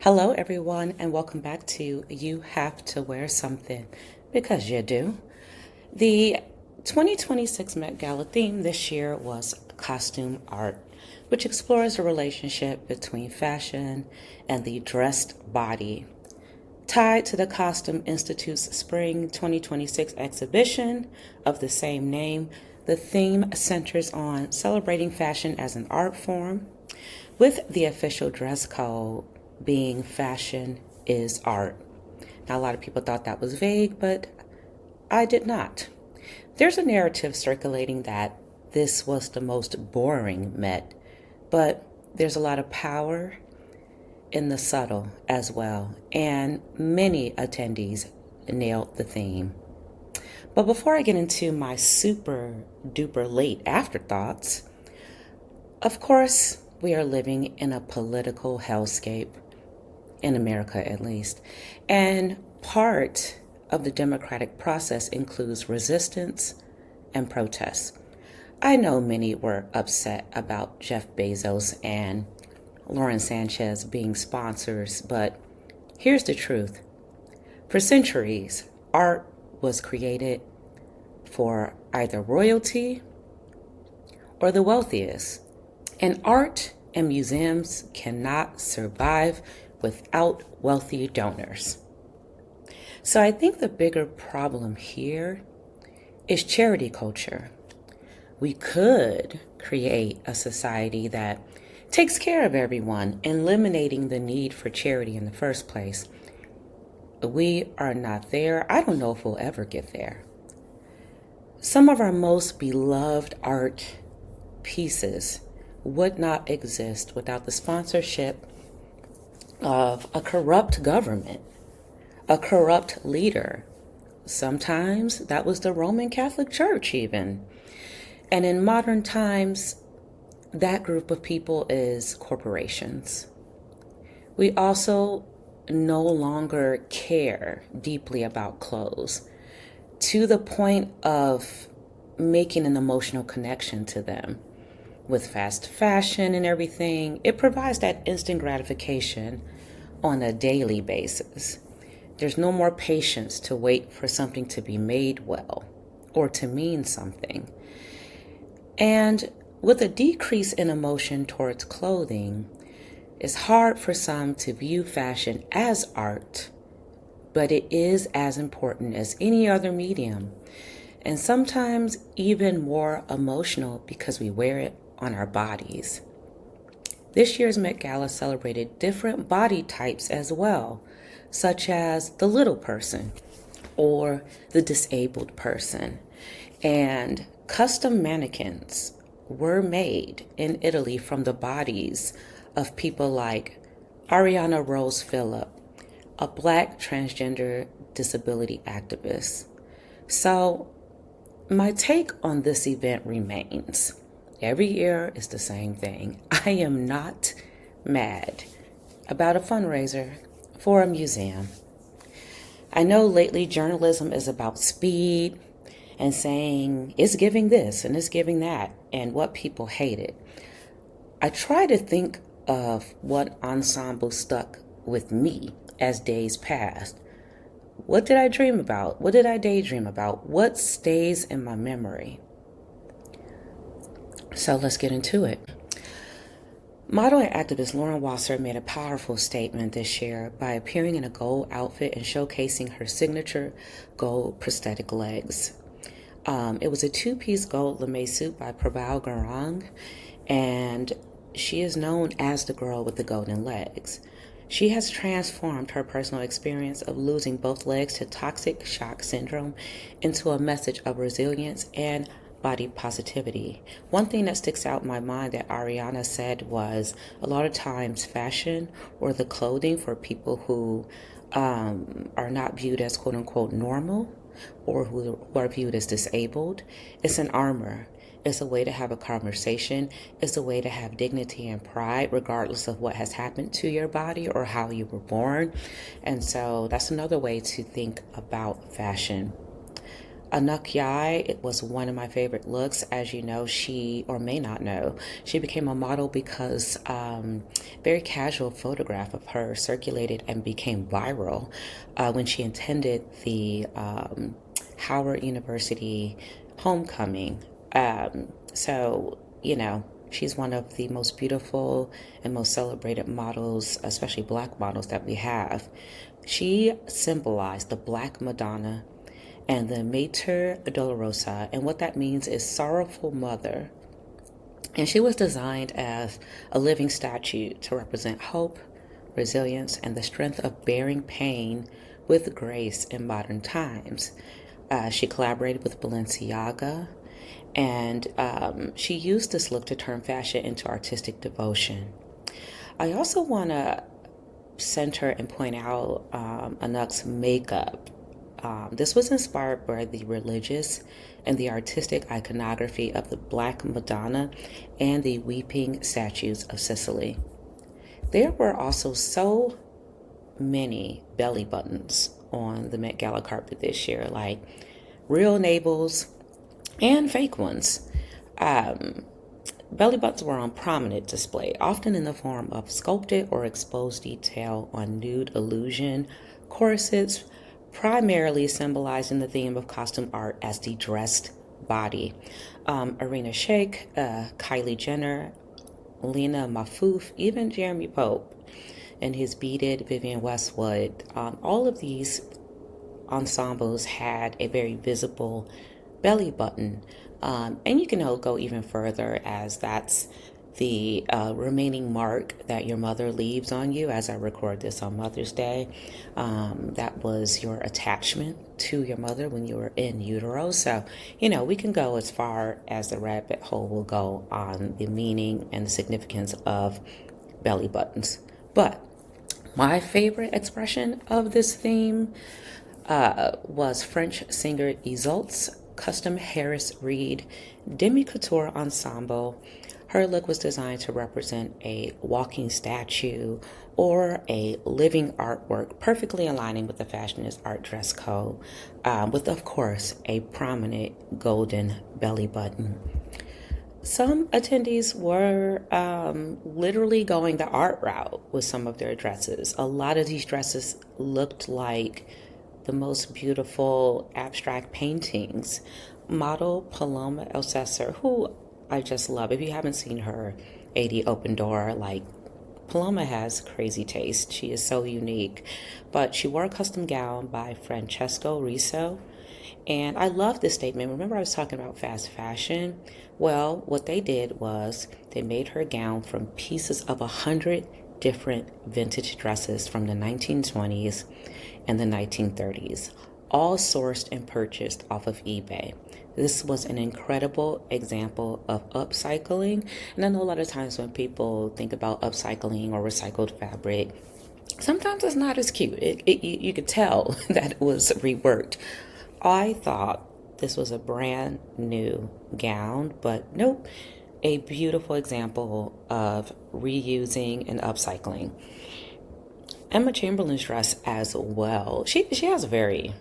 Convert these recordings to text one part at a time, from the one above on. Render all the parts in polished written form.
Hello, everyone, and welcome back to You Have to Wear Something because you do. The 2026 Met Gala theme this year was costume art, which explores the relationship between fashion and the dressed body. Tied to the Costume Institute's Spring 2026 exhibition of the same name, the theme centers on celebrating fashion as an art form, with the official dress code being fashion is art. Now, a lot of people thought that was vague, but I did not. There's a narrative circulating that this was the most boring Met, but there's a lot of power in the subtle as well, and many attendees nailed the theme. But before I get into my super duper late afterthoughts, of course, we are living in a political hellscape, in America at least, and part of the democratic process includes resistance and protests. I know many were upset about Jeff Bezos and Lauren Sanchez being sponsors, but here's the truth. For centuries, art was created for either royalty or the wealthiest. And art and museums cannot survive without wealthy donors. So I think the bigger problem here is charity culture. We could create a society that takes care of everyone, eliminating the need for charity in the first place. We are not there. I don't know if we'll ever get there. Some of our most beloved art pieces would not exist without the sponsorship of a corrupt government, a corrupt leader. Sometimes that was the Roman Catholic Church, even. And in modern times, that group of people is corporations. We also no longer care deeply about clothes to the point of making an emotional connection to them. With fast fashion and everything, it provides that instant gratification on a daily basis. There's no more patience to wait for something to be made well or to mean something. And with a decrease in emotion towards clothing, it's hard for some to view fashion as art, but it is as important as any other medium, and sometimes even more emotional because we wear it on our bodies. This year's Met Gala celebrated different body types as well, such as the little person or the disabled person. And custom mannequins were made in Italy from the bodies of people like Ariana Rose Phillip, a Black transgender disability activist. So my take on this event remains. Every year is the same thing. I am not mad about a fundraiser for a museum. I know lately journalism is about speed and saying it's giving this and it's giving that and what people hated. I try to think of what ensemble stuck with me as days passed. What did I dream about? What did I daydream about? What stays in my memory? So let's get into it. Model and activist Lauren Wasser made a powerful statement this year by appearing in a gold outfit and showcasing her signature gold prosthetic legs. It was a two-piece gold lame suit by Prabal Gurung, and she is known as the girl with the golden legs. She has transformed her personal experience of losing both legs to toxic shock syndrome into a message of resilience and body positivity. One thing that sticks out in my mind that Ariana said was a lot of times fashion or the clothing for people who are not viewed as quote unquote normal or who are viewed as disabled, it's an armor. It's a way to have a conversation. It's a way to have dignity and pride regardless of what has happened to your body or how you were born. And so that's another way to think about fashion. Anuk Yai, it was one of my favorite looks. As you know, she, or may not know, she became a model because very casual photograph of her circulated and became viral when she attended the Howard University homecoming. So, you know, she's one of the most beautiful and most celebrated models, especially black models, that we have. She symbolized the Black Madonna and the Mater Dolorosa, and what that means is sorrowful mother. And she was designed as a living statue to represent hope, resilience, and the strength of bearing pain with grace in modern times. She collaborated with Balenciaga, and she used this look to turn fashion into artistic devotion. I also want to center and point out Anuk's makeup. This was inspired by the religious and the artistic iconography of the Black Madonna and the weeping statues of Sicily. There were also so many belly buttons on the Met Gala carpet this year, like real navels and fake ones. Belly buttons were on prominent display, often in the form of sculpted or exposed detail on nude illusion corsets, primarily symbolizing the theme of costume art as the dressed body. Arena Shayk, Kylie Jenner, Lena Mahfouz, even Jeremy Pope and his beaded Vivienne Westwood. All of these ensembles had a very visible belly button. And you can go even further, as that's the remaining mark that your mother leaves on you. As I record this on Mother's Day, that was your attachment to your mother when you were in utero. So, we can go as far as the rabbit hole will go on the meaning and the significance of belly buttons. But my favorite expression of this theme was French singer Isolt's custom Harris Reed demi couture ensemble. Her look was designed to represent a walking statue or a living artwork, perfectly aligning with the fashionist art dress code, with, of course, a prominent golden belly button. Some attendees were literally going the art route with some of their dresses. A lot of these dresses looked like the most beautiful abstract paintings. Model Paloma Elsesser, who I just love. If you haven't seen her 80 Open Door, Paloma has crazy taste. She is so unique. But she wore a custom gown by Francesco Riso. And I love this statement. Remember, I was talking about fast fashion? Well, what they did was they made her gown from pieces of 100 different vintage dresses from the 1920s and the 1930s, all sourced and purchased off of eBay. This was an incredible example of upcycling. And I know a lot of times when people think about upcycling or recycled fabric, sometimes it's not as cute. You could tell that it was reworked. I thought this was a brand new gown, but nope, a beautiful example of reusing and upcycling. Emma Chamberlain's dress as well. She has a very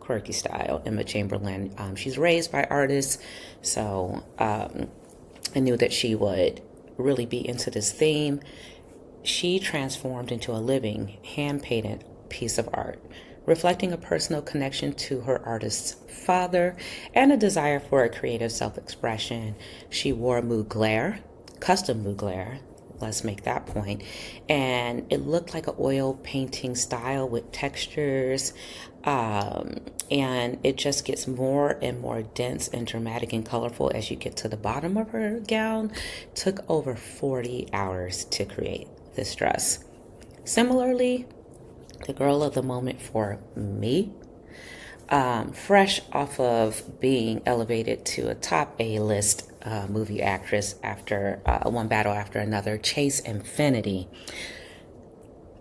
quirky style, Emma Chamberlain. She's raised by artists, so I knew that she would really be into this theme. She transformed into a living, hand-painted piece of art, reflecting a personal connection to her artist's father and a desire for a creative self-expression. She wore mugler, custom mugler, let's make that point, and it looked like an oil painting style with textures, and it just gets more and more dense and dramatic and colorful as you get to the bottom of her gown. It took over 40 hours to create this dress. Similarly, the girl of the moment for me, fresh off of being elevated to a top A-list movie actress after one battle after another, Chase Infinity.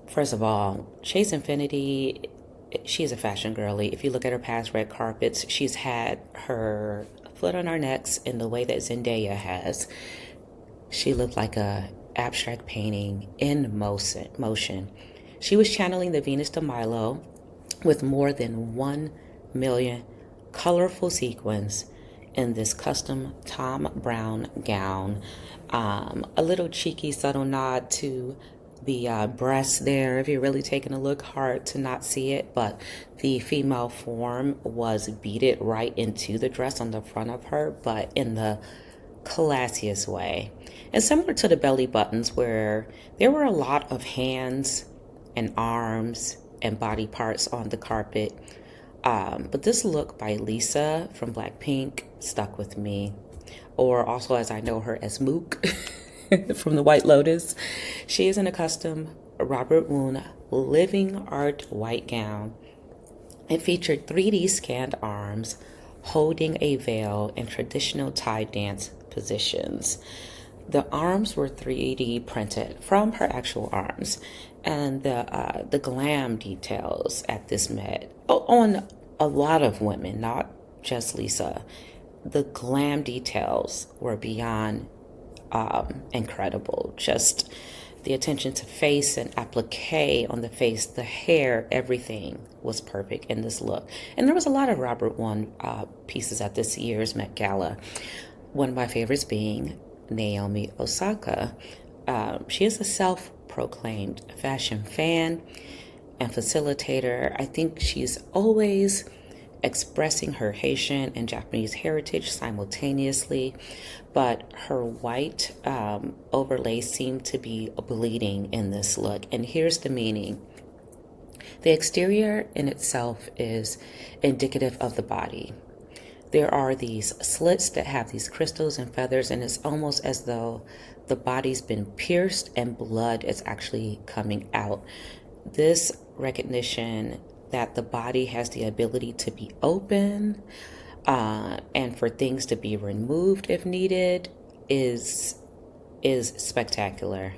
First of all, Chase Infinity, she's a fashion girly. If you look at her past red carpets, she's had her foot on our necks in the way that Zendaya has. She looked like a abstract painting in motion. She was channeling the Venus de Milo with more than 1 million colorful sequins in this custom Tom Brown gown. A little cheeky, subtle nod to the breast there. If you're really taking a look, hard to not see it, but the female form was beaded right into the dress on the front of her, but in the classiest way. And similar to the belly buttons, where there were a lot of hands and arms and body parts on the carpet. But this look by Lisa from Blackpink stuck with me. Or also, as I know her as Mook from the White Lotus. She is in a custom Robert Woon living art white gown. It featured 3D scanned arms holding a veil in traditional Thai dance positions. The arms were 3D printed from her actual arms, and the glam details at this Met on a lot of women, not just Lisa. The glam details were beyond incredible. Just the attention to face and applique on the face, the hair, everything was perfect in this look. And there was a lot of Robert Woon pieces at this year's Met Gala. One of my favorites being Naomi Osaka. She is a self-proclaimed fashion fan and facilitator. I think she's always expressing her Haitian and Japanese heritage simultaneously, but her white overlays seem to be bleeding in this look. And here's the meaning. The exterior in itself is indicative of the body. There are these slits that have these crystals and feathers, and it's almost as though the body's been pierced and blood is actually coming out. This recognition that the body has the ability to be open and for things to be removed if needed is spectacular.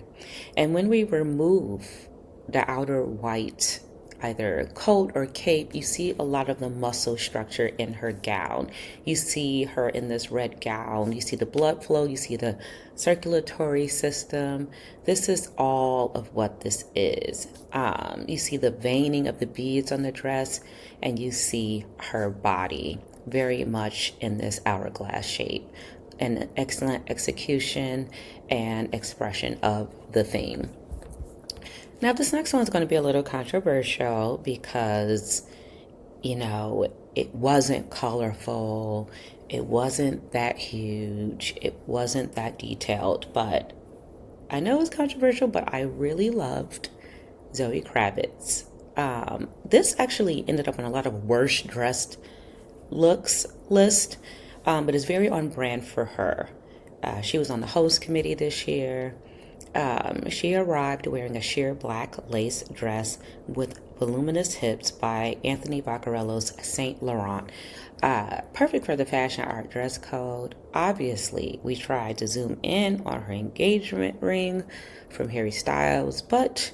And when we remove the outer white, either coat or cape, you see a lot of the muscle structure in her gown. You see her in this red gown. You see the blood flow. You see the circulatory system. This is all of what this is. You see the veining of the beads on the dress, and you see her body very much in this hourglass shape. An excellent execution and expression of the theme. Now, this next one is going to be a little controversial because, it wasn't colorful. It wasn't that huge. It wasn't that detailed. But I know it's controversial, but I really loved Zoe Kravitz. This actually ended up on a lot of worst dressed looks list, but it's very on brand for her. She was on the host committee this year. She arrived wearing a sheer black lace dress with voluminous hips by Anthony Vaccarello's Saint Laurent. Perfect for the fashion art dress code. Obviously, we tried to zoom in on her engagement ring from Harry Styles, but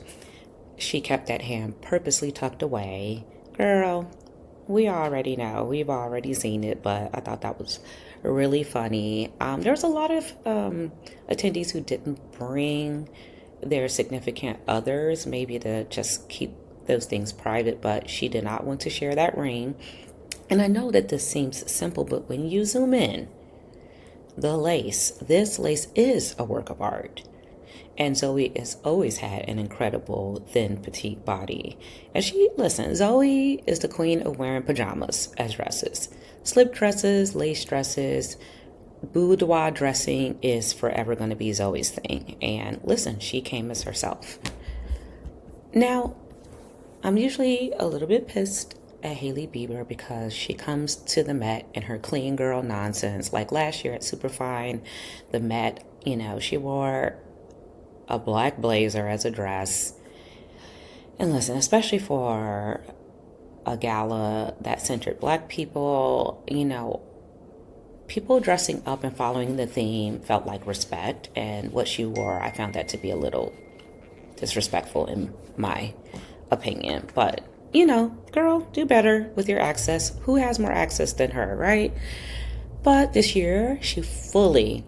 she kept that hand purposely tucked away. Girl, we already know. We've already seen it, but I thought that was really funny. There's a lot of attendees who didn't bring their significant others, maybe to just keep those things private, but she did not want to share that ring. And I know that this seems simple, but when you zoom in, this lace is a work of art. And Zoe has always had an incredible thin, petite body. And Zoe is the queen of wearing pajamas as dresses. Slip dresses, lace dresses, boudoir dressing is forever going to be Zoe's thing. And listen, she came as herself. Now, I'm usually a little bit pissed at Hailey Bieber because she comes to the Met in her clean girl nonsense. Like last year at Superfine, the Met, she wore a black blazer as a dress. And listen, especially for a gala that centered Black people, people dressing up and following the theme felt like respect. And what she wore, I found that to be a little disrespectful in my opinion. But, girl, do better with your access. Who has more access than her, right? But this year, she fully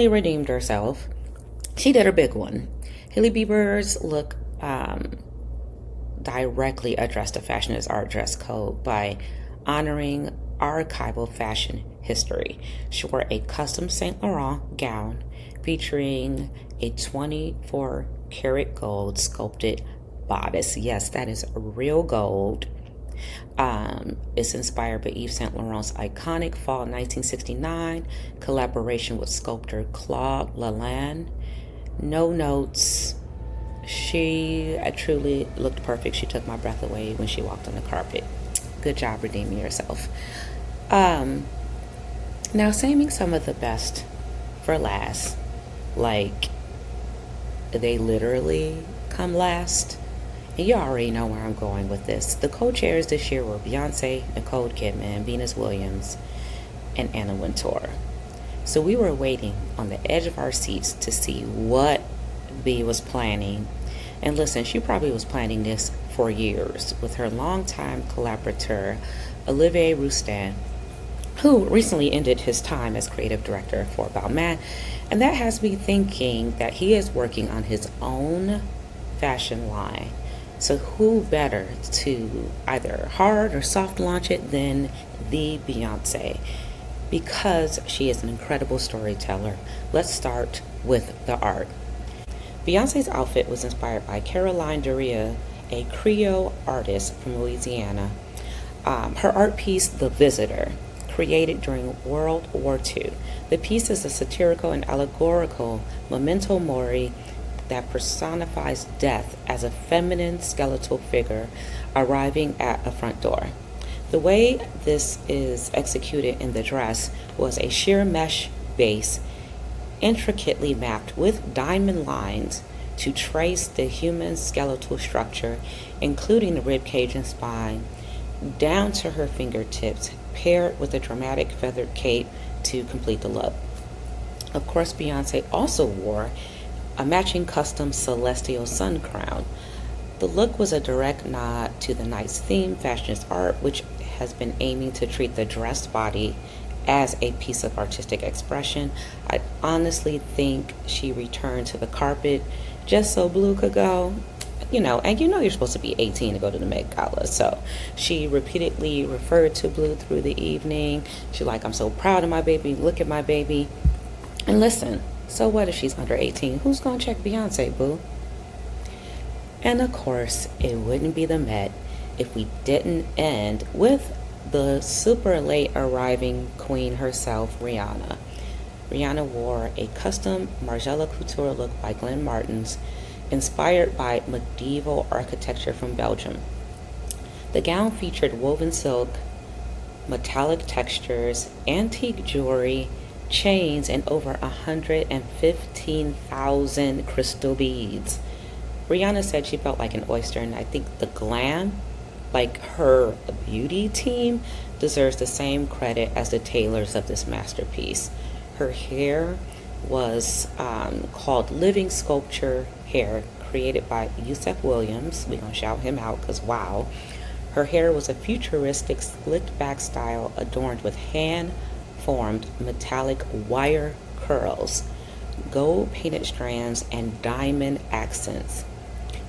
redeemed herself. She did her big one. Hailey Bieber's look directly addressed the fashionist art dress code by honoring archival fashion history. She wore a custom Saint Laurent gown featuring a 24 karat gold sculpted bodice. Yes, that is real gold. It's inspired by Yves Saint Laurent's iconic fall 1969 collaboration with sculptor Claude Lalande. No notes. She truly looked perfect. She took my breath away when she walked on the carpet. Good job redeeming yourself. Now, saving some of the best for last, like they literally come last. And you already know where I'm going with this. The co-chairs this year were Beyonce, Nicole Kidman, Venus Williams, and Anna Wintour. So we were waiting on the edge of our seats to see what B was planning. And listen, she probably was planning this for years with her longtime collaborator, Olivier Rousteing, who recently ended his time as creative director for Balmain. And that has me thinking that he is working on his own fashion line. So who better to either hard or soft launch it than the Beyonce? Because she is an incredible storyteller. Let's start with the art. Beyonce's outfit was inspired by Caroline Duria, a Creole artist from Louisiana. Her art piece, The Visitor, created during World War II. The piece is a satirical and allegorical memento mori that personifies death as a feminine skeletal figure arriving at a front door. The way this is executed in the dress was a sheer mesh base intricately mapped with diamond lines to trace the human skeletal structure, including the rib cage and spine, down to her fingertips, paired with a dramatic feathered cape to complete the look. Of course, Beyonce also wore a matching custom celestial sun crown. The look was a direct nod to the night's theme, Fashionist Art, which has been aiming to treat the dressed body as a piece of artistic expression. I honestly think she returned to the carpet just so Blue could go. And you're supposed to be 18 to go to the Met Gala. So she repeatedly referred to Blue through the evening. She's like, I'm so proud of my baby. Look at my baby. And listen, so what if she's under 18? Who's going to check Beyonce, boo? And of course, it wouldn't be the Met if we didn't end with the super late arriving queen herself, Rihanna. Rihanna wore a custom Margiela couture look by Glenn Martens, inspired by medieval architecture from Belgium. The gown featured woven silk, metallic textures, antique jewelry, chains, and over 115,000 crystal beads. Rihanna said she felt like an oyster, and I think the glam, like her beauty team, deserves the same credit as the tailors of this masterpiece. Her hair was called Living Sculpture Hair, created by Yusef Williams. We're going to shout him out because wow. Her hair was a futuristic slicked back style adorned with hand-formed metallic wire curls, gold painted strands, and diamond accents.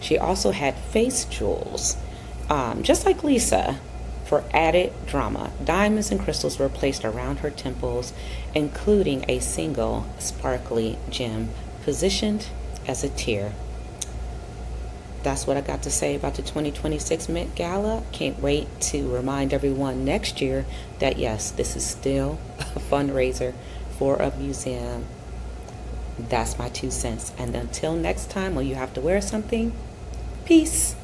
She also had face jewels, just like Lisa, for added drama. Diamonds and crystals were placed around her temples, including a single sparkly gem positioned as a tear. That's what I got to say about the 2026 Met Gala. Can't wait to remind everyone next year that yes, this is still a fundraiser for a museum. That's my 2 cents. And until next time, when you have to wear something, peace.